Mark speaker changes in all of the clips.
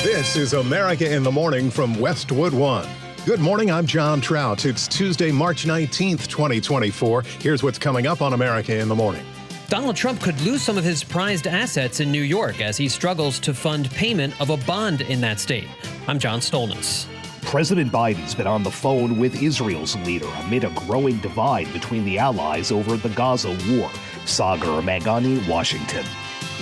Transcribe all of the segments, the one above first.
Speaker 1: This is America in the Morning from Westwood One. Good morning, I'm John Trout. It's Tuesday, March 19th, 2024. Here's what's coming up on America in the Morning.
Speaker 2: Donald Trump could lose some of his prized assets in New York as he struggles to fund payment of a bond in that state. I'm John Stolnis.
Speaker 3: President Biden's been on the phone with Israel's leader amid a growing divide between the allies over the Gaza war. Sagar Meghani, Washington.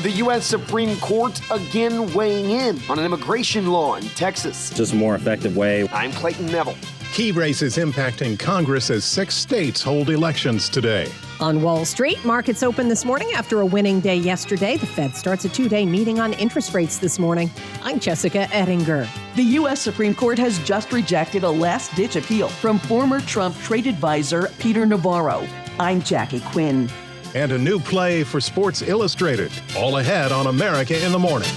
Speaker 4: The U.S. Supreme Court again weighing in on an immigration law in Texas.
Speaker 5: Just a more effective way.
Speaker 4: I'm Clayton Neville.
Speaker 1: Key races impacting Congress as 6 states hold elections today.
Speaker 6: On Wall Street, markets open this morning after a winning day yesterday. The Fed starts a 2-day meeting on interest rates this morning. I'm Jessica Ettinger.
Speaker 7: The U.S. Supreme Court has just rejected a last-ditch appeal from former Trump trade advisor Peter Navarro. I'm Jackie Quinn.
Speaker 1: And a new play for Sports Illustrated. All ahead on America in the Morning.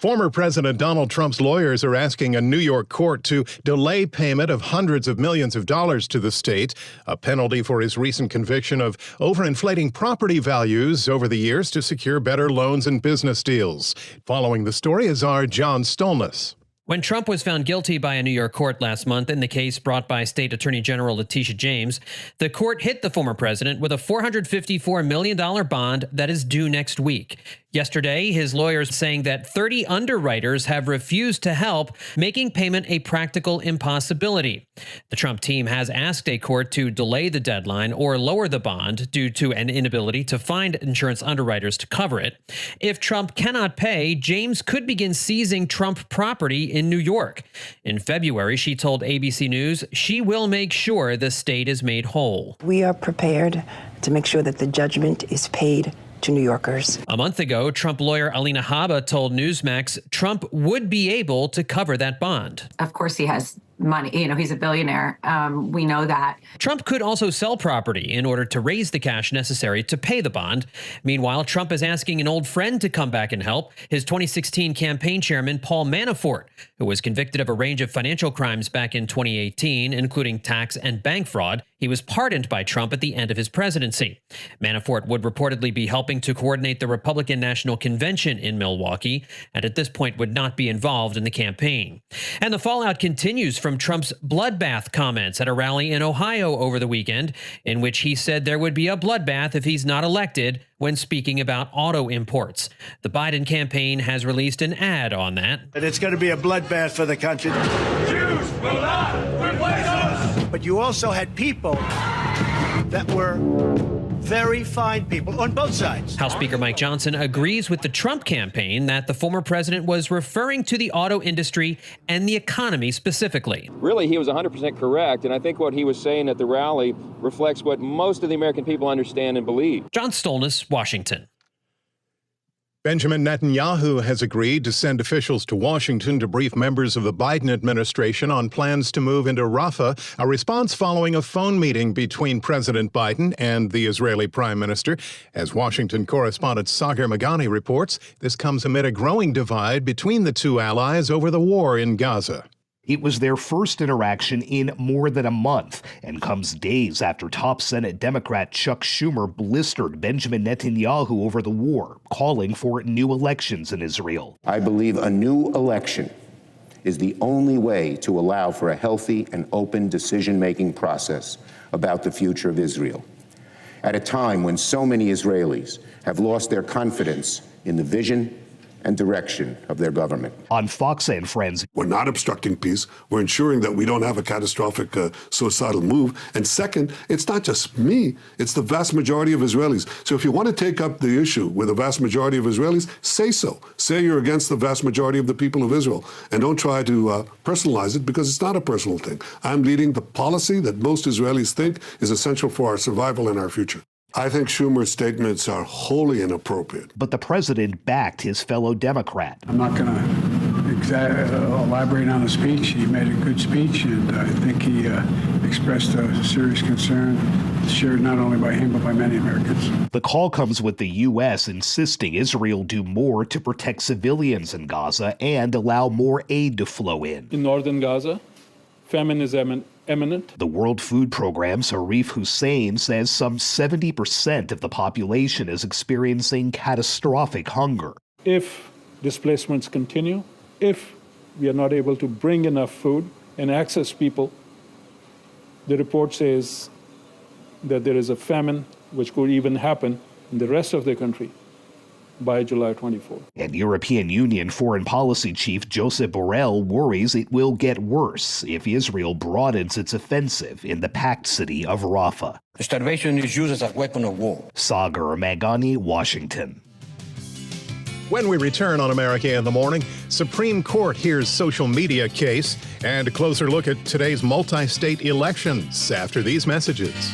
Speaker 1: Former President Donald Trump's lawyers are asking a New York court to delay payment of hundreds of millions of dollars to the state, a penalty for his recent conviction of overinflating property values over the years to secure better loans and business deals. Following the story is our John Stolnis.
Speaker 2: When Trump was found guilty by a New York court last month in the case brought by State Attorney General Letitia James, the court hit the former president with a $454 million bond that is due next week. Yesterday, his lawyers saying that 30 underwriters have refused to help, making payment a practical impossibility. The Trump team has asked a court to delay the deadline or lower the bond due to an inability to find insurance underwriters to cover it. If Trump cannot pay, James could begin seizing Trump property in New York. In February, she told ABC News she will make sure the state is made whole.
Speaker 8: We are prepared to make sure that the judgment is paid to New Yorkers.
Speaker 2: A month ago, Trump lawyer Alina Habba told Newsmax Trump would be able to cover that bond.
Speaker 9: Of course he has money. He's a billionaire. We know that.
Speaker 2: Trump could also sell property in order to raise the cash necessary to pay the bond. Meanwhile, Trump is asking an old friend to come back and help, his 2016 campaign chairman, Paul Manafort, who was convicted of a range of financial crimes back in 2018, including tax and bank fraud. He was pardoned by Trump at the end of his presidency. Manafort would reportedly be helping to coordinate the Republican National Convention in Milwaukee, and at this point would not be involved in the campaign. And the fallout continues from Trump's bloodbath comments at a rally in Ohio over the weekend, in which he said there would be a bloodbath if he's not elected when speaking about auto imports. The Biden campaign has released an ad on that.
Speaker 10: And it's going to be a bloodbath for the country.
Speaker 11: Jews will not replace us!
Speaker 10: But you also had people that were very fine people on both sides.
Speaker 2: House Speaker Mike Johnson agrees with the Trump campaign that the former president was referring to the auto industry and the economy specifically.
Speaker 12: Really, he was 100% correct, and I think what he was saying at the rally reflects what most of the American people understand and believe.
Speaker 2: John Stolnis, Washington.
Speaker 1: Benjamin Netanyahu has agreed to send officials to Washington to brief members of the Biden administration on plans to move into Rafah, a response following a phone meeting between President Biden and the Israeli Prime Minister. As Washington correspondent Sagar Meghani reports, this comes amid a growing divide between the two allies over the war in Gaza.
Speaker 3: It was their first interaction in more than a month and comes days after top Senate Democrat Chuck Schumer blistered Benjamin Netanyahu over the war, calling for new elections in Israel.
Speaker 13: I believe a new election is the only way to allow for a healthy and open decision-making process about the future of Israel. At a time when so many Israelis have lost their confidence in the vision and direction of their government.
Speaker 3: On Fox and Friends,
Speaker 14: we're not obstructing peace. We're ensuring that we don't have a catastrophic suicidal move. And second, it's not just me, it's the vast majority of Israelis. So if you want to take up the issue with the vast majority of Israelis, say so. Say you're against the vast majority of the people of Israel. And don't try to personalize it, because it's not a personal thing. I'm leading the policy that most Israelis think is essential for our survival and our future. I think Schumer's statements are wholly inappropriate.
Speaker 3: But the president backed his fellow Democrat.
Speaker 15: I'm not going to elaborate on the speech. He made a good speech, and I think he expressed a serious concern shared not only by him but by many Americans.
Speaker 3: The call comes with the U.S. insisting Israel do more to protect civilians in Gaza and allow more aid to flow in.
Speaker 16: In northern Gaza, famine is imminent.
Speaker 3: The World Food Programme's Arif Hussein says some 70% of the population is experiencing catastrophic hunger.
Speaker 16: If displacements continue, if we are not able to bring enough food and access people, the report says that there is a famine which could even happen in the rest of the country by July 24.
Speaker 3: And European Union Foreign Policy Chief Josep Borrell worries it will get worse if Israel broadens its offensive in the packed city of Rafah.
Speaker 5: Starvation is used as a weapon of war.
Speaker 3: Sagar Meghani, Washington.
Speaker 1: When we return on America in the Morning, Supreme Court hears social media case and a closer look at today's multi-state elections after these messages.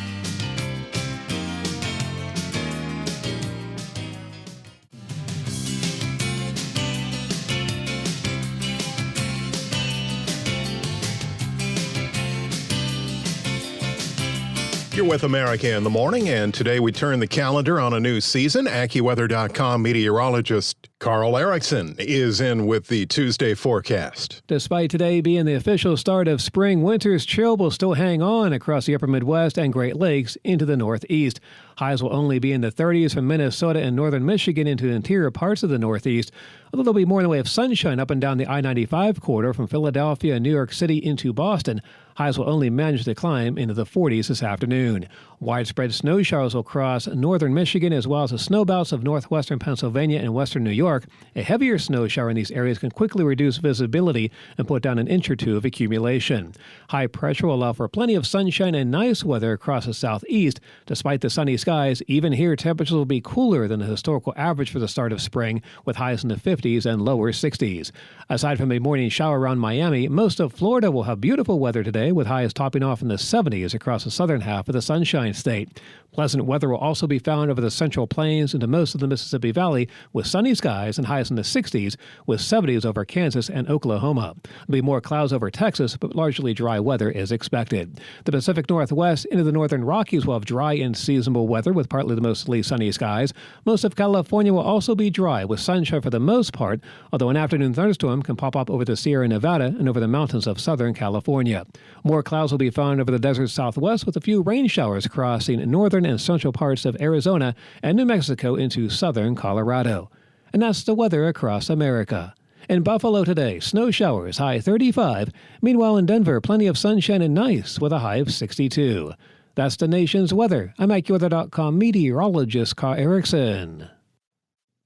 Speaker 1: You're with America in the Morning, and today we turn the calendar on a new season. AccuWeather.com meteorologist Carl Erickson is in with the Tuesday forecast.
Speaker 17: Despite today being the official start of spring, winter's chill will still hang on across the upper Midwest and Great Lakes into the Northeast. Highs will only be in the 30s from Minnesota and northern Michigan into the interior parts of the Northeast, although there'll be more in the way of sunshine up and down the I-95 corridor from Philadelphia and New York City into Boston. Highs will only manage to climb into the 40s this afternoon. Widespread snow showers will cross northern Michigan as well as the snow belts of northwestern Pennsylvania and western New York. A heavier snow shower in these areas can quickly reduce visibility and put down an inch or two of accumulation. High pressure will allow for plenty of sunshine and nice weather across the southeast. Despite the sunny skies, even here temperatures will be cooler than the historical average for the start of spring, with highs in the 50s and lower 60s. Aside from a morning shower around Miami, most of Florida will have beautiful weather today, with highs topping off in the 70s across the southern half of the Sunshine State. Pleasant weather will also be found over the Central Plains into most of the Mississippi Valley, with sunny skies and highs in the 60s, with 70s over Kansas and Oklahoma. There'll be more clouds over Texas, but largely dry weather is expected. The Pacific Northwest into the northern Rockies will have dry and seasonable weather with partly to mostly sunny skies. Most of California will also be dry with sunshine for the most part, although an afternoon thunderstorm can pop up over the Sierra Nevada and over the mountains of southern California. More clouds will be found over the desert southwest with a few rain showers crossing northern and central parts of Arizona and New Mexico into southern Colorado. And that's the weather across America. In Buffalo today, snow showers, high 35. Meanwhile in Denver, plenty of sunshine and nice with a high of 62. That's the nation's weather. I'm AccuWeather.com meteorologist Carl Erickson.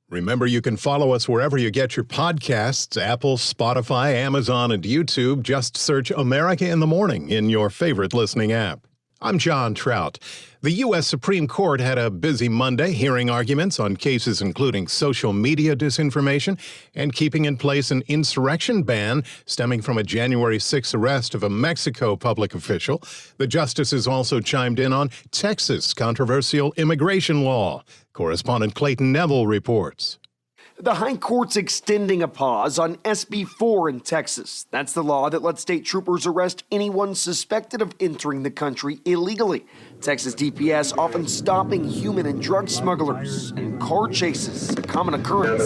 Speaker 1: Remember, you can follow us wherever you get your podcasts, Apple, Spotify, Amazon, and YouTube. Just search America in the Morning in your favorite listening app. I'm John Trout. The U.S. Supreme Court had a busy Monday hearing arguments on cases including social media disinformation and keeping in place an insurrection ban stemming from a January 6 arrest of a Mexico public official. The justices also chimed in on Texas' controversial immigration law. Correspondent Clayton Neville reports.
Speaker 4: The High Court's extending a pause on SB 4 in Texas. That's the law that lets state troopers arrest anyone suspected of entering the country illegally. Texas DPS often stopping human and drug smugglers, and car chases, a common occurrence.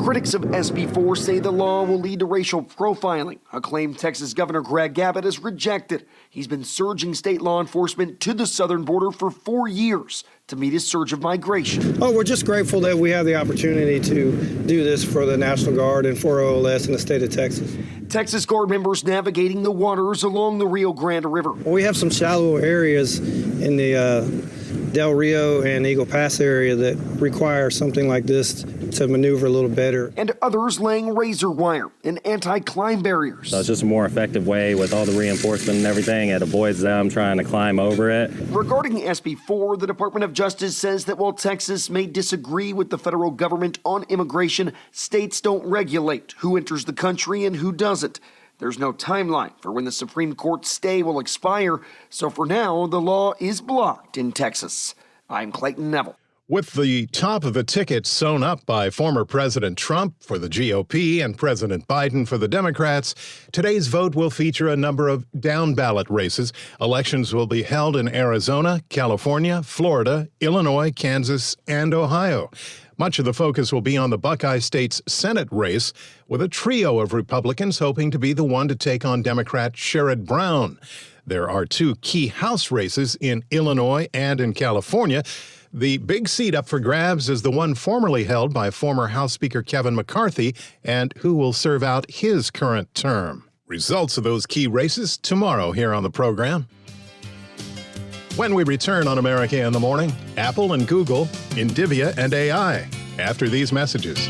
Speaker 4: Critics of SB 4 say the law will lead to racial profiling, a claim Texas Governor Greg Abbott has rejected. He's been surging state law enforcement to the southern border for 4 years to meet his surge of migration.
Speaker 18: Oh, we're just grateful that we have the opportunity to do this for the National Guard and for OLS in the state of Texas.
Speaker 4: Texas Guard members navigating the waters along the Rio Grande River.
Speaker 18: Well, we have some shallow areas in the Del Rio and Eagle Pass area that require something like this to maneuver a little better.
Speaker 4: And others laying razor wire and anti-climb barriers.
Speaker 19: So it's just a more effective way with all the reinforcement and everything. It avoids them trying to climb over it.
Speaker 4: Regarding SB 4, the Department of Justice says that while Texas may disagree with the federal government on immigration, states don't regulate who enters the country and who doesn't. There's no timeline for when the Supreme Court stay will expire, so for now, the law is blocked in Texas. I'm Clayton Neville.
Speaker 1: With the top of the ticket sewn up by former President Trump for the GOP and President Biden for the Democrats, today's vote will feature a number of down-ballot races. Elections will be held in Arizona, California, Florida, Illinois, Kansas, and Ohio. Much of the focus will be on the Buckeye State's Senate race, with a trio of Republicans hoping to be the one to take on Democrat Sherrod Brown. There are two key House races in Illinois and in California. The big seat up for grabs is the one formerly held by former House Speaker Kevin McCarthy, and who will serve out his current term. Results of those key races tomorrow here on the program. When we return on America in the Morning, Apple and Google, Nvidia and AI. After these messages.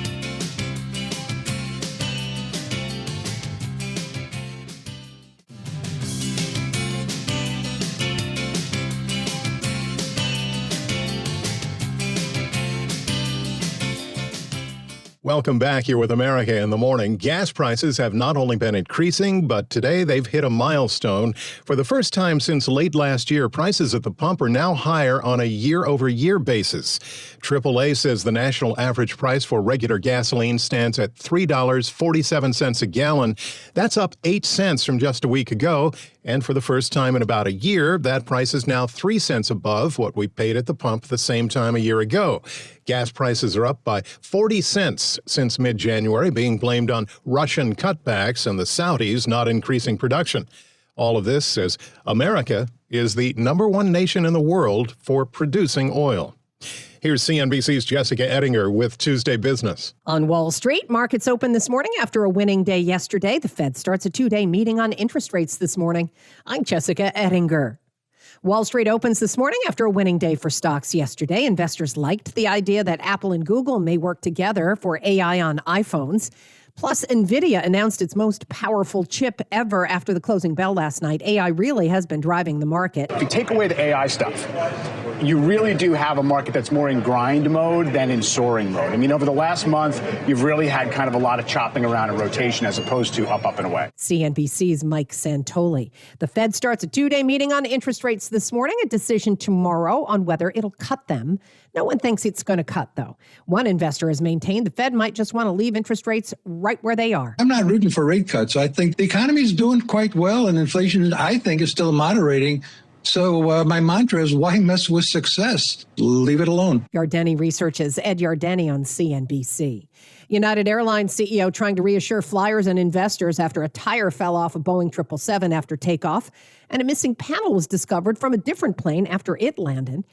Speaker 1: Welcome back here with America in the Morning. Gas prices have not only been increasing, but today they've hit a milestone. For the first time since late last year, prices at the pump are now higher on a year-over-year basis. AAA says the national average price for regular gasoline stands at $3.47 a gallon. That's up 8 cents from just a week ago. And for the first time in about a year, that price is now 3 cents above what we paid at the pump the same time a year ago. Gas prices are up by 40 cents since mid-January, being blamed on Russian cutbacks and the Saudis not increasing production. All of this as America is the #1 nation in the world for producing oil. Here's CNBC's Jessica Ettinger with Tuesday Business.
Speaker 6: On Wall Street, markets open this morning after a winning day yesterday. The Fed starts a two-day meeting on interest rates this morning. I'm Jessica Ettinger. Wall Street opens this morning after a winning day for stocks yesterday. Investors liked the idea that Apple and Google may work together for AI on iPhones. Plus, NVIDIA announced its most powerful chip ever after the closing bell last night. AI really has been driving the market.
Speaker 20: If you take away the AI stuff, you really do have a market that's more in grind mode than in soaring mode. I mean, over the last month, you've really had kind of a lot of chopping around and rotation as opposed to up and away.
Speaker 6: CNBC's Mike Santoli. The Fed starts a two-day meeting on interest rates this morning, a decision tomorrow on whether it'll cut them. No one thinks it's going to cut, though. One investor has maintained the Fed might just want to leave interest rates right where they are.
Speaker 21: I'm not rooting for rate cuts. I think the economy is doing quite well, and inflation, I think, is still moderating. So my mantra is, why mess with success? Leave it alone.
Speaker 6: Yardeni Research's Ed Yardeni on CNBC. United Airlines CEO trying to reassure flyers and investors after a tire fell off a Boeing 777 after takeoff, and a missing panel was discovered from a different plane after it landed.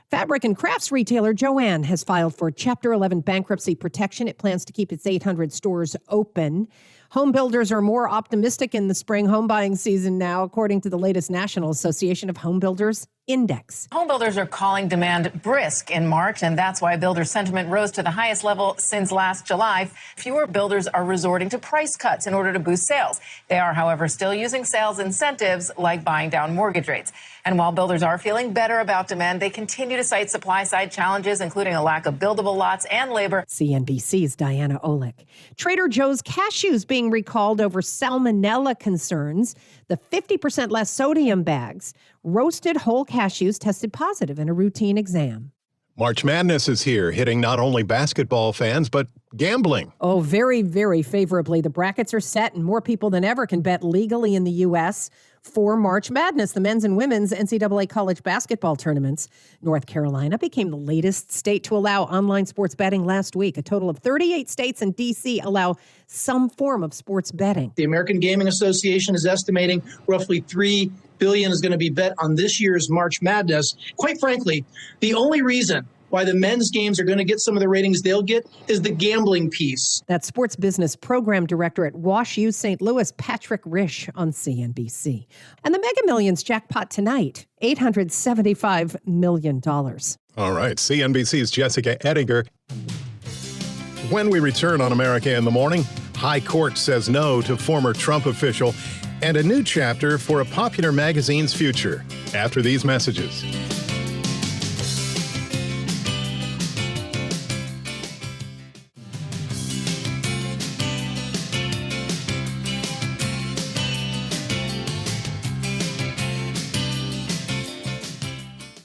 Speaker 6: Fabric and crafts retailer Joann has filed for Chapter 11 bankruptcy protection. It plans to keep its 800 stores open. Home builders are more optimistic in the spring home buying season now, according to the latest National Association of Home Builders Index.
Speaker 22: Home builders are calling demand brisk in March, and that's why builder sentiment rose to the highest level since last July. Fewer builders are resorting to price cuts in order to boost sales. They are, however, still using sales incentives like buying down mortgage rates. And while builders are feeling better about demand, they continue to cite supply-side challenges, including a lack of buildable lots and labor.
Speaker 6: CNBC's Diana Olick. Trader Joe's cashews being recalled over salmonella concerns. The 50% less sodium bags. Roasted whole cashews tested positive in a routine exam.
Speaker 1: March Madness is here, hitting not only basketball fans, but gambling.
Speaker 6: Oh, very, very favorably. The brackets are set, and more people than ever can bet legally in the U.S. for March Madness, the men's and women's NCAA college basketball tournaments. North Carolina became the latest state to allow online sports betting last week. A total of 38 states and D.C. allow some form of sports betting.
Speaker 23: The American Gaming Association is estimating roughly $3 billion is going to be bet on this year's March Madness. Quite frankly, the only reason why the men's games are going to get some of the ratings they'll get is the gambling piece.
Speaker 6: That's sports business program director at WashU St. Louis, Patrick Risch on CNBC. And the Mega Millions jackpot tonight, $875 million.
Speaker 1: All right, CNBC's Jessica Ettinger. When we return on America in the Morning, High Court says no to former Trump official, and a new chapter for a popular magazine's future. After these messages.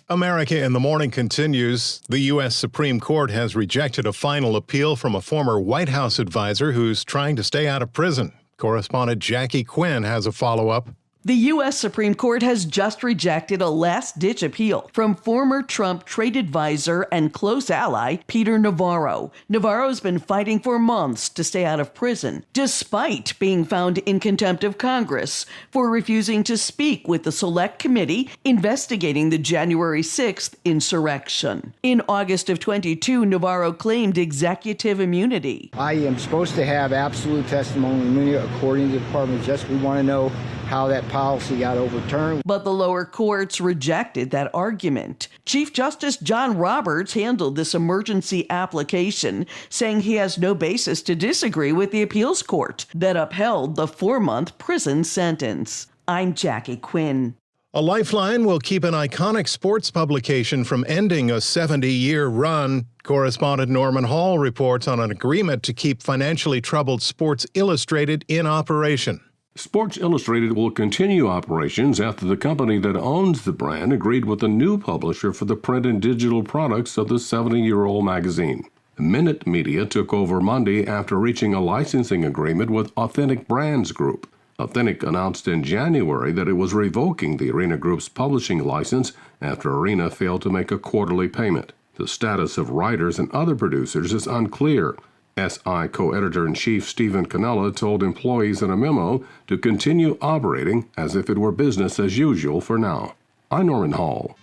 Speaker 1: America in the Morning continues. The U.S. Supreme Court has rejected a final appeal from a former White House advisor who's trying to stay out of prison. Correspondent Jackie Quinn has a follow-up.
Speaker 7: The U.S. Supreme Court has just rejected a last-ditch appeal from former Trump trade advisor and close ally Peter Navarro. Navarro's been fighting for months to stay out of prison, despite being found in contempt of Congress for refusing to speak with the Select Committee investigating the January 6th insurrection. In August of 22, Navarro claimed executive immunity.
Speaker 8: I am supposed to have absolute testimony immunity according to the Department of Justice. We want to know how that policy got overturned.
Speaker 7: But the lower courts rejected that argument. Chief Justice John Roberts handled this emergency application, saying he has no basis to disagree with the appeals court that upheld the 4-month prison sentence. I'm Jackie Quinn.
Speaker 1: A lifeline will keep an iconic sports publication from ending a 70-year run. Correspondent Norman Hall reports on an agreement to keep financially troubled Sports Illustrated in operation.
Speaker 9: Sports Illustrated will continue operations after the company that owns the brand agreed with a new publisher for the print and digital products of the 70-year-old magazine. Minute Media took over Monday after reaching a licensing agreement with Authentic Brands Group. Authentic announced in January that it was revoking the Arena Group's publishing license after Arena failed to make a quarterly payment. The status of writers and other producers is unclear. SI co-editor-in-chief Stephen Cannella told employees in a memo to continue operating as if it were business as usual for now. I'm Norman Hall.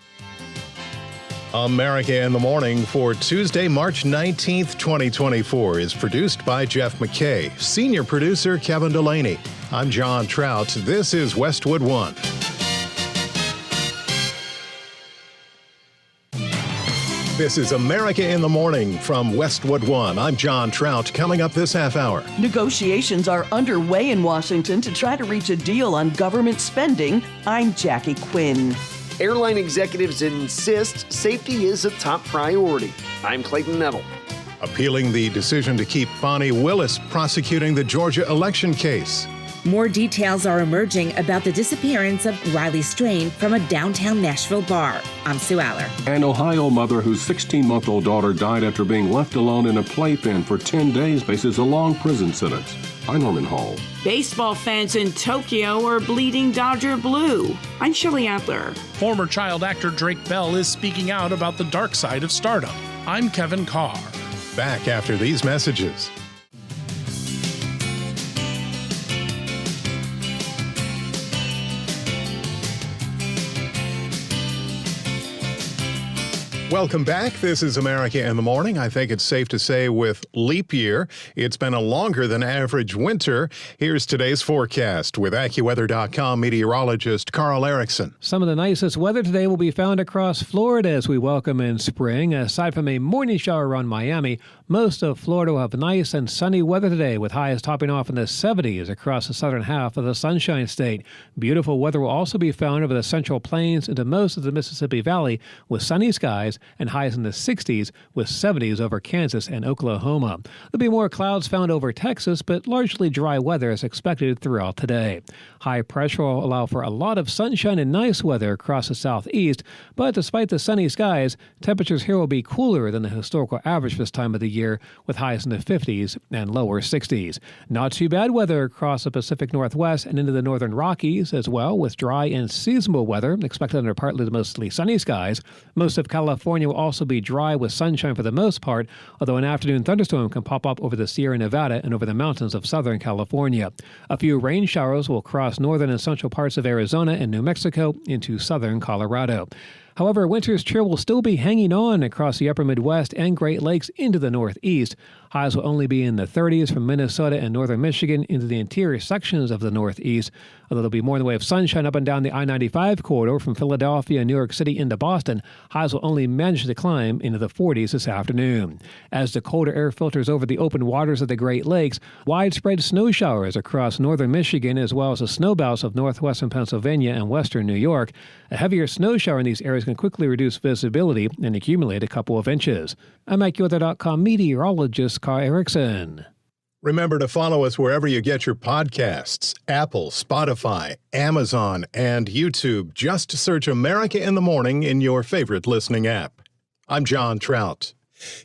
Speaker 1: America in the Morning for Tuesday, March 19th, 2024 is produced by Jeff McKay, senior producer Kevin Delaney. I'm John Trout. This is Westwood One. This is America in the Morning from Westwood One. I'm John Trout. Coming up this half hour.
Speaker 7: Negotiations are underway in Washington to try to reach a deal on government spending. I'm Jackie Quinn.
Speaker 4: Airline executives insist safety is a top priority. I'm Clayton Nettle.
Speaker 1: Appealing the decision to keep Fani Willis prosecuting the Georgia election case.
Speaker 24: More details are emerging about the disappearance of Riley Strain from a downtown Nashville bar. I'm Sue Aller.
Speaker 9: An Ohio mother whose 16-month-old daughter died after being left alone in a playpen for 10 days faces a long prison sentence. I'm Norman Hall.
Speaker 25: Baseball fans in Tokyo are bleeding Dodger blue. I'm Shirley Adler.
Speaker 26: Former child actor Drake Bell is speaking out about the dark side of stardom. I'm Kevin Carr.
Speaker 1: Back after these messages. Welcome back. This is America in the Morning. I think it's safe to say with leap year, it's been a longer than average winter. Here's today's forecast with AccuWeather.com meteorologist Carl Erickson.
Speaker 17: Some of the nicest weather today will be found across Florida as we welcome in spring. Aside from a morning shower around Miami, most of Florida will have nice and sunny weather today with highs topping off in the 70s across the southern half of the Sunshine State. Beautiful weather will also be found over the Central Plains into most of the Mississippi Valley with sunny skies and highs in the 60s with 70s over Kansas and Oklahoma. There'll be more clouds found over Texas, but largely dry weather is expected throughout today. High pressure will allow for a lot of sunshine and nice weather across the southeast, but despite the sunny skies, temperatures here will be cooler than the historical average this time of the year, with highs in the 50s and lower 60s. Not too bad weather across the Pacific Northwest and into the northern Rockies as well, with dry and seasonable weather expected under partly to mostly sunny skies. Most of California will also be dry with sunshine for the most part, although an afternoon thunderstorm can pop up over the Sierra Nevada and over the mountains of Southern California. A few rain showers will cross northern and central parts of Arizona and New Mexico into southern Colorado. However, winter's chill will still be hanging on across the upper Midwest and Great Lakes into the Northeast. Highs will only be in the 30s from Minnesota and northern Michigan into the interior sections of the Northeast, although there'll be more in the way of sunshine up and down the I-95 corridor from Philadelphia and New York City into Boston. Highs will only manage to climb into the 40s this afternoon. As the colder air filters over the open waters of the Great Lakes, widespread snow showers across northern Michigan as well as the snowbelts of northwestern Pennsylvania and western New York. A heavier snow shower in these areas can quickly reduce visibility and accumulate a couple of inches. I'm AccuWeather.com meteorologist Carl Erickson.
Speaker 1: Remember to follow us wherever you get your podcasts. Apple, Spotify, Amazon, and YouTube. Just search America in the Morning in your favorite listening app. I'm John Trout.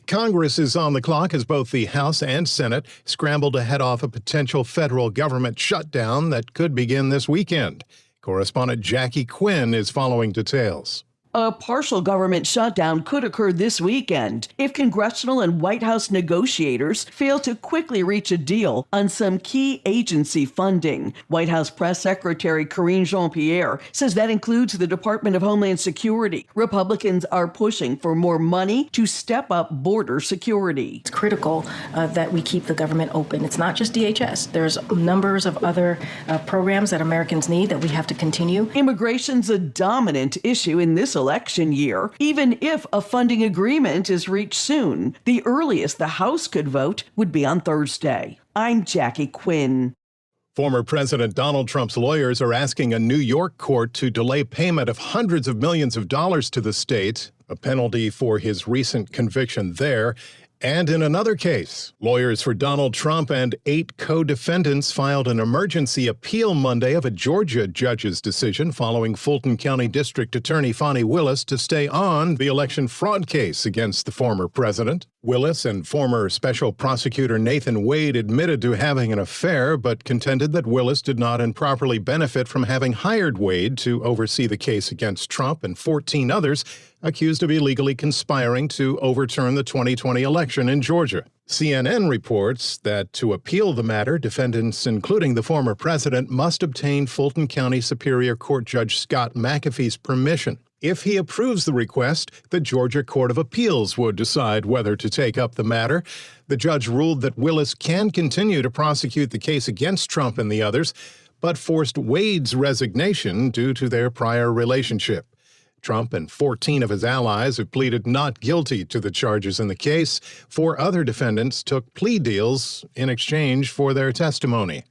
Speaker 1: Congress is on the clock as both the House and Senate scramble to head off a potential federal government shutdown that could begin this weekend. Correspondent Jackie Quinn is following details.
Speaker 7: A partial government shutdown could occur this weekend if congressional and White House negotiators fail to quickly reach a deal on some key agency funding. White House Press Secretary Karine Jean-Pierre says that includes the Department of Homeland Security. Republicans are pushing for more money to step up border security.
Speaker 2: It's critical that we keep the government open. It's not just DHS. There's numbers of other programs that Americans need that we have to continue.
Speaker 7: Immigration's a dominant issue in this election year, even if a funding agreement is reached soon. The earliest the House could vote would be on Thursday. I'm Jackie Quinn.
Speaker 1: Former President Donald Trump's lawyers are asking a New York court to delay payment of hundreds of millions of dollars to the state, a penalty for his recent conviction there. And in another case, lawyers for Donald Trump and 8 co-defendants filed an emergency appeal Monday of a Georgia judge's decision following Fulton County District Attorney Fani Willis to stay on the election fraud case against the former president. Willis and former special prosecutor Nathan Wade admitted to having an affair, but contended that Willis did not improperly benefit from having hired Wade to oversee the case against Trump and 14 others accused of illegally conspiring to overturn the 2020 election in Georgia. CNN reports that to appeal the matter, defendants, including the former president, must obtain Fulton County Superior Court Judge Scott McAfee's permission. If he approves the request, the Georgia Court of Appeals would decide whether to take up the matter. The judge ruled that Willis can continue to prosecute the case against Trump and the others, but forced Wade's resignation due to their prior relationship. Trump and 14 of his allies have pleaded not guilty to the charges in the case. 4 other defendants took plea deals in exchange for their testimony.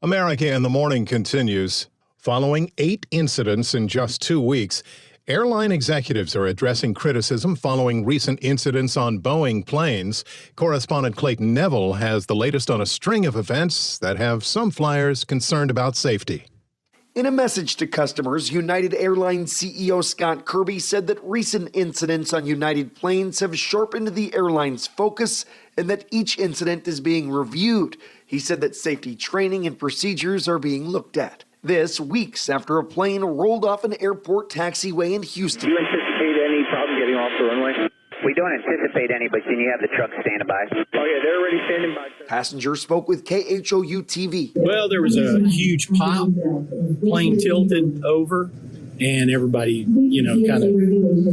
Speaker 1: America in the Morning continues. Following 8 incidents in just 2 weeks, airline executives are addressing criticism following recent incidents on Boeing planes. Correspondent Clayton Neville has the latest on a string of events that have some flyers concerned about safety.
Speaker 4: In a message to customers, United Airlines CEO Scott Kirby said that recent incidents on United planes have sharpened the airline's focus and that each incident is being reviewed. He said that safety training and procedures are being looked at. This weeks after a plane rolled off an airport taxiway in Houston.
Speaker 10: Do you anticipate any problem getting off the runway? We don't anticipate any, but then you have the truck standing by. Oh, yeah, they're already standing by.
Speaker 4: Passengers spoke with KHOU TV.
Speaker 11: Well, there was a huge pop, plane tilted over, and everybody, kind of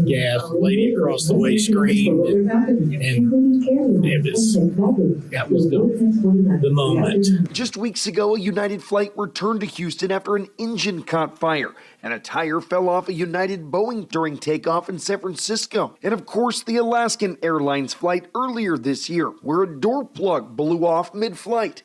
Speaker 11: gasped. The lady across the way screamed, and that was the moment.
Speaker 4: Just weeks ago, a United flight returned to Houston after an engine caught fire, and a tire fell off a United Boeing during takeoff in San Francisco. And of course, the Alaskan Airlines flight earlier this year, where a door plug blew off mid-flight.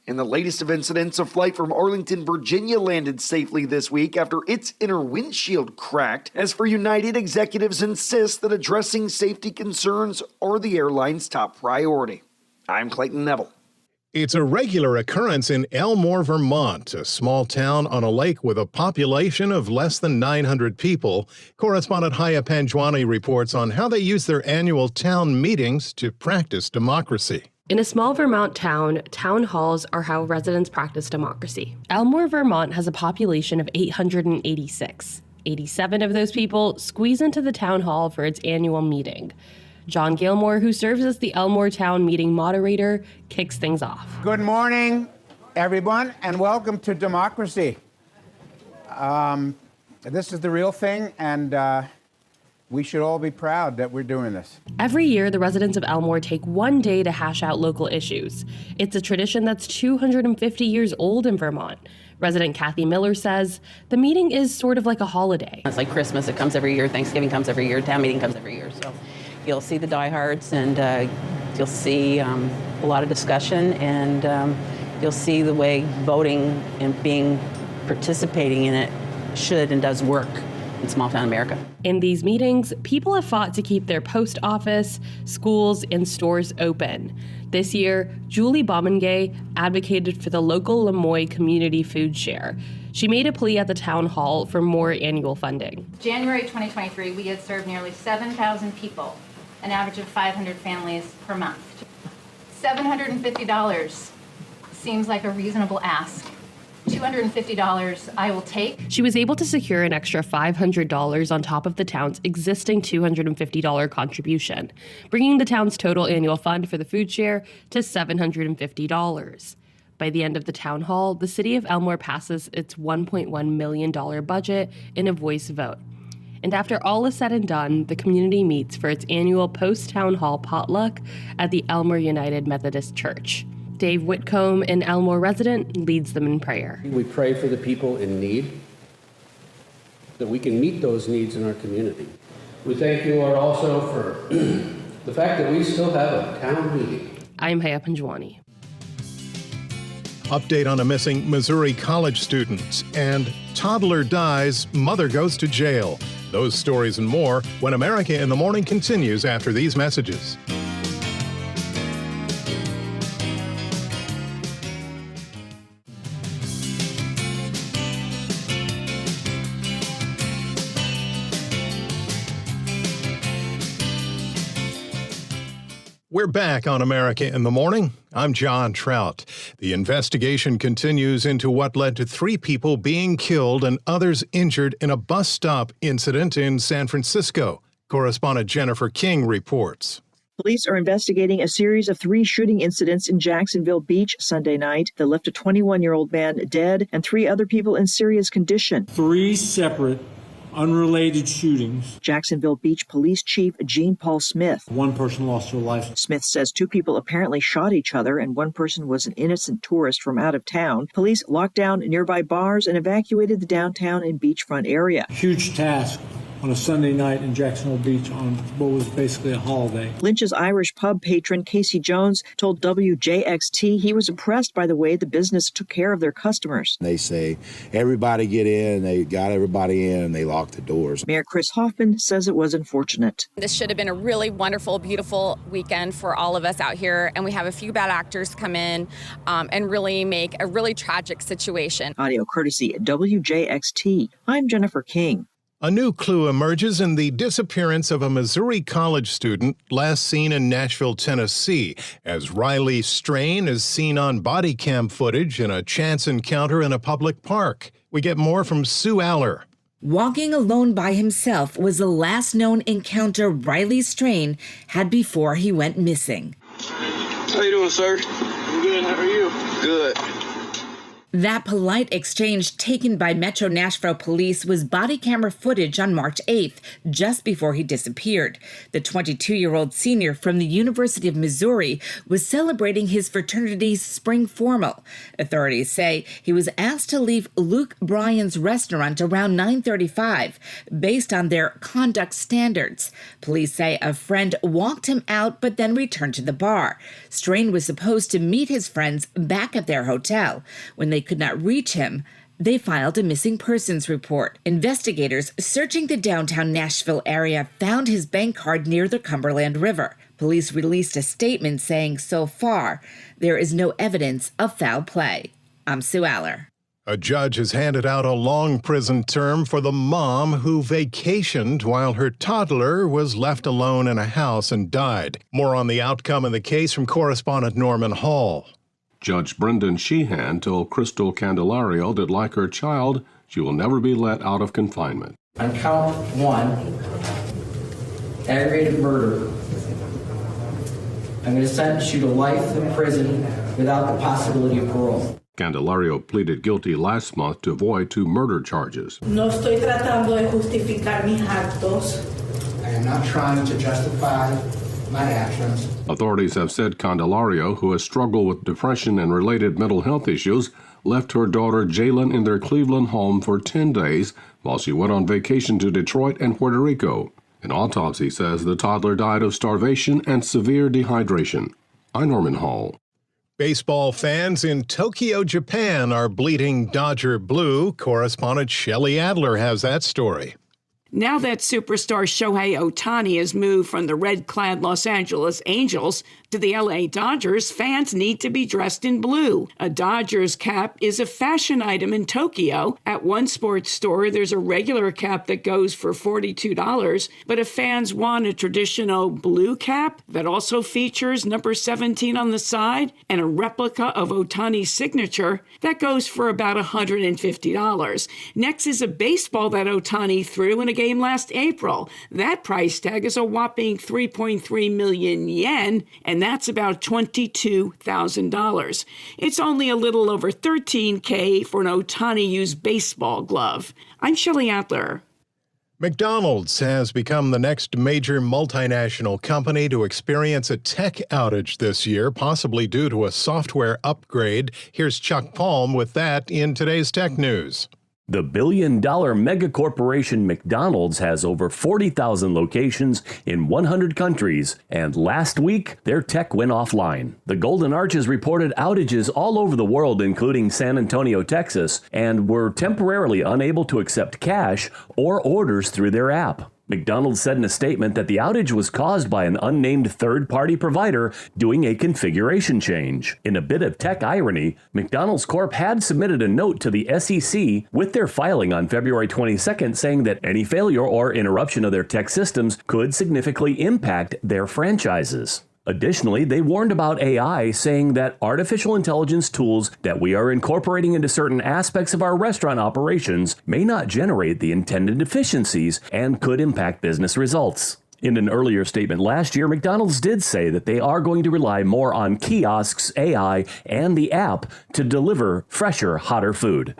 Speaker 4: And the latest of incidents, a flight from Arlington, Virginia landed safely this week after its inner windshield cracked. As for United, executives insist that addressing safety concerns are the airline's top priority. I'm Clayton Neville.
Speaker 1: It's a regular occurrence in Elmore, Vermont, a small town on a lake with a population of less than 900 people. Correspondent Haya Panjwani reports on how they use their annual town meetings to practice democracy.
Speaker 12: In a small Vermont town, town halls are how residents practice democracy. Elmore, Vermont has a population of 886. 87 of those people squeeze into the town hall for its annual meeting. John Gilmore, who serves as the Elmore Town meeting moderator, kicks things off.
Speaker 13: Good morning, everyone, and welcome to democracy. This is the real thing, and we should all be proud that we're doing this.
Speaker 12: Every year, the residents of Elmore take one day to hash out local issues. It's a tradition that's 250 years old in Vermont. Resident Kathy Miller says the meeting is sort of like a holiday.
Speaker 14: It's like Christmas. It comes every year. Thanksgiving comes every year. Town meeting comes every year. So you'll see the diehards, and you'll see a lot of discussion, and you'll see the way voting and participating in it should and does work in small town America.
Speaker 12: In these meetings, people have fought to keep their post office, schools, and stores open. This year, Julie Baumengay advocated for the local Lemoy community food share. She made a plea at the town hall for more annual funding.
Speaker 27: January 2023, we had served nearly 7,000 people, an average of 500 families per month. $750 seems like a reasonable ask. $250 I will take.
Speaker 12: She was able to secure an extra $500 on top of the town's existing $250 contribution, bringing the town's total annual fund for the food share to $750. By the end of the town hall, the city of Elmore passes its $1.1 million budget in a voice vote. And after all is said and done, the community meets for its annual post-town hall potluck at the Elmore United Methodist Church. Dave Whitcomb, an Elmore resident, leads them in prayer.
Speaker 3: We pray for the people in need, that we can meet those needs in our community. We thank you, Lord, also for the fact that we still have a town meeting.
Speaker 12: I'm Haya Panjwani.
Speaker 1: Update on a missing Missouri college student. And toddler dies, mother goes to jail. Those stories and more when America in the Morning continues after these messages. We're back on America in the Morning. I'm John Trout. The investigation continues into what led to 3 people being killed and others injured in a bus stop incident in San Francisco. Correspondent Jennifer King reports.
Speaker 5: Police are investigating a series of 3 shooting incidents in Jacksonville Beach Sunday night that left a 21-year-old man dead and 3 other people in serious condition.
Speaker 15: 3 separate unrelated shootings.
Speaker 5: Jacksonville Beach Police Chief Gene Paul Smith.
Speaker 15: 1 person lost their life.
Speaker 5: Smith says 2 people apparently shot each other and 1 person was an innocent tourist from out of town. Police locked down nearby bars and evacuated the downtown and beachfront area.
Speaker 15: Huge task on a Sunday night in Jacksonville Beach on what was basically a holiday.
Speaker 5: Lynch's Irish pub patron Casey Jones told WJXT he was impressed by the way the business took care of their customers.
Speaker 16: They say, everybody get in, they got everybody in, and they locked the doors.
Speaker 5: Mayor Chris Hoffman says it was unfortunate.
Speaker 18: This should have been a really wonderful, beautiful weekend for all of us out here, and we have a few bad actors come in and really make a really tragic situation.
Speaker 5: Audio courtesy WJXT. I'm Jennifer King.
Speaker 1: A new clue emerges in the disappearance of a Missouri college student last seen in Nashville, Tennessee, as Riley Strain is seen on body cam footage in a chance encounter in a public park. We get more from Sue Aller.
Speaker 24: Walking alone by himself was the last known encounter Riley Strain had before he went missing.
Speaker 19: How you doing, sir? I'm good. How are you? Good.
Speaker 24: That polite exchange taken by Metro Nashville police was body camera footage on March 8th, just before he disappeared. The 22-year-old senior from the University of Missouri was celebrating his fraternity's spring formal. Authorities say he was asked to leave Luke Bryan's restaurant around 9:35, based on their conduct standards. Police say a friend walked him out but then returned to the bar. Strain was supposed to meet his friends back at their hotel. When they could not reach him, they filed a missing persons report. Investigators searching the downtown Nashville area found his bank card near the Cumberland River. Police released a statement saying so far there is no evidence of foul play. I'm Sue Aller.
Speaker 1: A judge has handed out a long prison term for the mom who vacationed while her toddler was left alone in a house and died. More on the outcome of the case from correspondent Norman Hall.
Speaker 9: Judge Brendan Sheehan told Crystal Candelario that, like her child, she will never be let out of confinement.
Speaker 20: On count 1, aggravated murder, I'm going to sentence you to life in prison without the possibility of parole.
Speaker 9: Candelario pleaded guilty last month to avoid 2 murder charges.
Speaker 20: No estoy tratando de justificar mis actos. I am not trying to justify my actions.
Speaker 9: Authorities have said Candelario, who has struggled with depression and related mental health issues, left her daughter Jalen in their Cleveland home for 10 days while she went on vacation to Detroit and Puerto Rico. An autopsy says the toddler died of starvation and severe dehydration. I'm Norman Hall.
Speaker 1: Baseball fans in Tokyo, Japan are bleeding Dodger blue. Correspondent Shelley Adler has that story.
Speaker 6: Now that superstar Shohei Ohtani has moved from the red-clad Los Angeles Angels to the LA Dodgers, fans need to be dressed in blue. A Dodgers cap is a fashion item in Tokyo. At one sports store, there's a regular cap that goes for $42, but if fans want a traditional blue cap that also features number 17 on the side and a replica of Ohtani's signature, that goes for about $150. Next is a baseball that Ohtani threw in a game last April. That price tag is a whopping 3.3 million yen, and that's about $22,000. It's only a little over $13K for an Ohtani-used baseball glove. I'm Shelley Adler.
Speaker 1: McDonald's has become the next major multinational company to experience a tech outage this year, possibly due to a software upgrade. Here's Chuck Palm with that in today's Tech News.
Speaker 8: The billion-dollar megacorporation McDonald's has over 40,000 locations in 100 countries, and last week, their tech went offline. The Golden Arches reported outages all over the world, including San Antonio, Texas, and were temporarily unable to accept cash or orders through their app. McDonald's said in a statement that the outage was caused by an unnamed third-party provider doing a configuration change. In a bit of tech irony, McDonald's Corp had submitted a note to the SEC with their filing on February 22nd saying that any failure or interruption of their tech systems could significantly impact their franchises. Additionally, they warned about AI, saying that artificial intelligence tools that we are incorporating into certain aspects of our restaurant operations may not generate the intended efficiencies and could impact business results. In an earlier statement last year, McDonald's did say that they are going to rely more on kiosks, AI, and the app to deliver fresher, hotter food.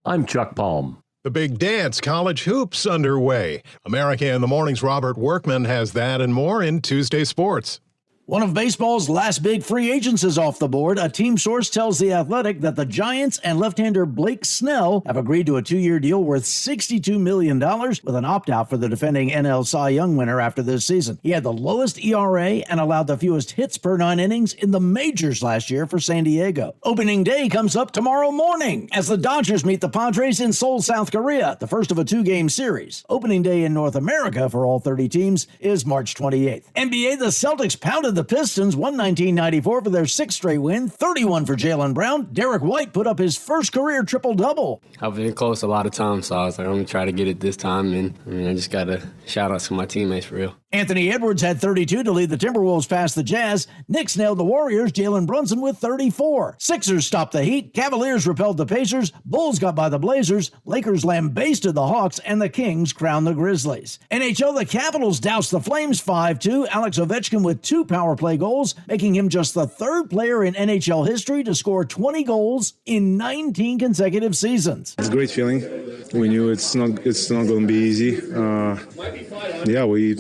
Speaker 8: I'm Chuck Palm.
Speaker 1: The big dance, college hoops, underway. America in the Morning's Robert Workman has that and more in Tuesday Sports.
Speaker 21: One of baseball's last big free agents is off the board. A team source tells The Athletic that the Giants and left-hander Blake Snell have agreed to a 2-year deal worth $62 million with an opt-out for the defending NL Cy Young winner after this season. He had the lowest ERA and allowed the fewest hits per 9 innings in the majors last year for San Diego. Opening day comes up tomorrow morning as the Dodgers meet the Padres in Seoul, South Korea, the first of a 2-game series. Opening day in North America for all 30 teams is March 28th. NBA, the Celtics pounded the Pistons 119-94 for their 6th straight win, 31 for Jaylen Brown. Derek White put up his first career triple-double.
Speaker 22: I've been close a lot of times, so I was like, I'm going to try to get it this time. And I just got to shout out to my teammates for real.
Speaker 21: Anthony Edwards had 32 to lead the Timberwolves past the Jazz. Knicks nailed the Warriors, Jalen Brunson with 34. Sixers stopped the Heat. Cavaliers repelled the Pacers. Bulls got by the Blazers. Lakers lambasted the Hawks, and the Kings crowned the Grizzlies. NHL, the Capitals doused the Flames 5-2. Alex Ovechkin with 2 power play goals, making him just the 3rd player in NHL history to score 20 goals in 19 consecutive seasons.
Speaker 23: It's a great feeling. We knew it's not going to be easy. We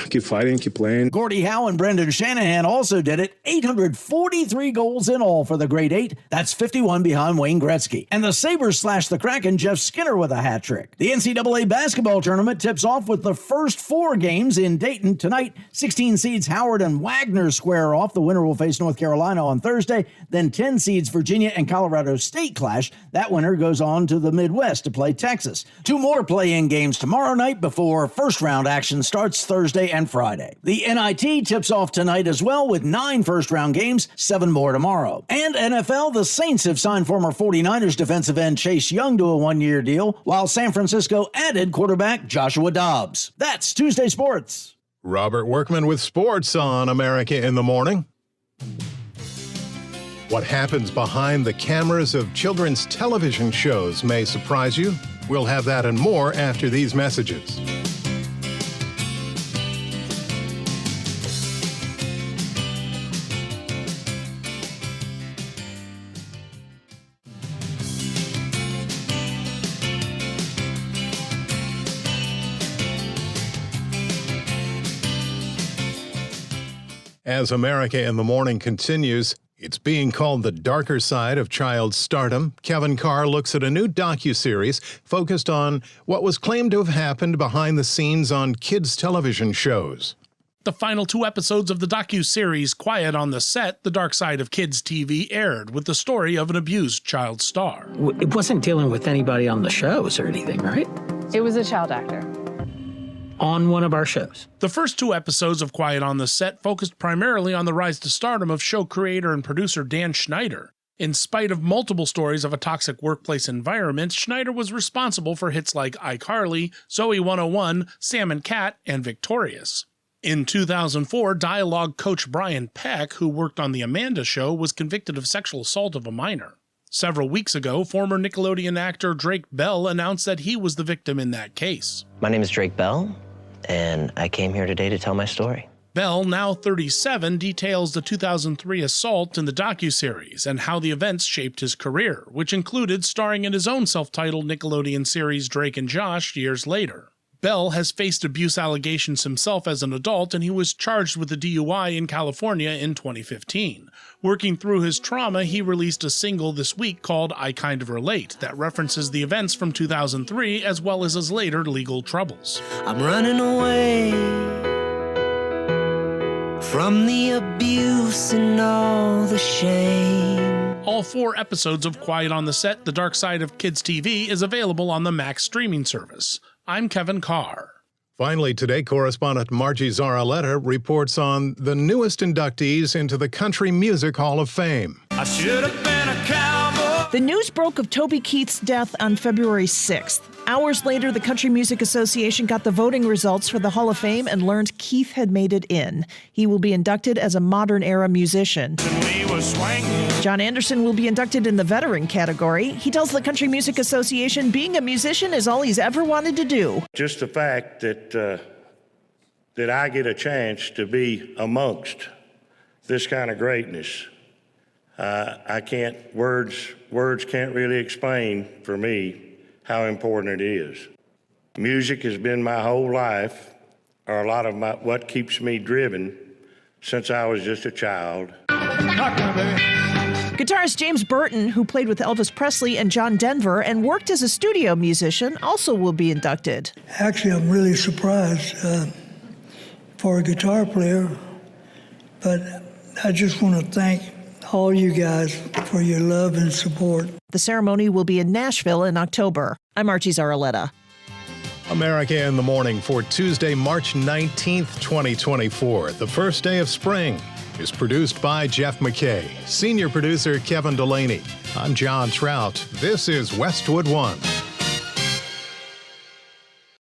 Speaker 23: keep fighting, keep playing.
Speaker 21: Gordie Howe and Brendan Shanahan also did it. 843 goals in all for the Great Eight. That's 51 behind Wayne Gretzky. And the Sabres slashed the Kraken, Jeff Skinner with a hat trick. The NCAA basketball tournament tips off with the first 4 games in Dayton tonight. 16 seeds Howard and Wagner square off. The winner will face North Carolina on Thursday. Then 10 seeds Virginia and Colorado State clash. That winner goes on to the Midwest to play Texas. 2 more play-in games tomorrow night before first-round action starts Thursday and Friday. The NIT tips off tonight as well with 9 first-round games, 7 more tomorrow. And NFL, the Saints have signed former 49ers defensive end Chase Young to a 1-year deal, while San Francisco added quarterback Joshua Dobbs. That's Tuesday Sports.
Speaker 1: Robert Workman with sports on America in the Morning. What happens behind the cameras of children's television shows may surprise you. We'll have that and more after these messages. As America in the Morning continues, it's being called the darker side of child stardom. Kevin Carr looks at a new docuseries focused on what was claimed to have happened behind the scenes on kids' television shows.
Speaker 25: The final 2 episodes of the docu-series Quiet on the Set, The Dark Side of Kids TV, aired with the story of an abused child star.
Speaker 26: It wasn't dealing with anybody on the shows or anything, right?
Speaker 28: It was a child actor.
Speaker 2: on one of our shows.
Speaker 25: The first 2 episodes of Quiet on the Set focused primarily on the rise to stardom of show creator and producer Dan Schneider. In spite of multiple stories of a toxic workplace environment, Schneider was responsible for hits like iCarly, Zoe 101, Sam and Cat, and Victorious. In 2004, dialogue coach Brian Peck, who worked on The Amanda Show, was convicted of sexual assault of a minor. Several weeks ago, former Nickelodeon actor Drake Bell announced that he was the victim in that case.
Speaker 4: My name is Drake Bell, and I came here today to tell my story.
Speaker 25: Bell, now 37, details the 2003 assault in the docuseries and how the events shaped his career, which included starring in his own self-titled Nickelodeon series Drake and Josh years later. Bell has faced abuse allegations himself as an adult, and he was charged with a DUI in California in 2015. Working through his trauma, he released a single this week called I Kind of Relate that references the events from 2003 as well as his later legal troubles.
Speaker 7: I'm running away from the abuse and all the shame.
Speaker 25: All 4 episodes of Quiet on the Set, The Dark Side of Kids TV is available on the Max streaming service. I'm Kevin Carr.
Speaker 1: Finally today, correspondent Margie Zaraletta reports on the newest inductees into the Country Music Hall of Fame.
Speaker 10: I should have been a cowboy. The news broke of Toby Keith's death on February 6th. Hours later, the Country Music Association got the voting results for the Hall of Fame and learned Keith had made it in. He will be inducted as a modern-era musician. John Anderson will be inducted in the veteran category. He tells the Country Music Association being a musician is all he's ever wanted to do.
Speaker 11: Just the fact that I get a chance to be amongst this kind of greatness, words can't really explain for me how important it is. Music has been my whole life, or a lot of what keeps me driven since I was just a child.
Speaker 10: Guitarist James Burton, who played with Elvis Presley and John Denver and worked as a studio musician, also will be inducted.
Speaker 17: Actually, I'm really surprised for a guitar player, but I just want to thank all you guys for your love and support.
Speaker 10: The ceremony will be in Nashville in October. I'm Archie Zaraletta.
Speaker 1: America in the Morning for Tuesday, March 19th, 2024, the first day of spring, is produced by Jeff McKay, senior producer Kevin Delaney. I'm John Trout. This is Westwood One.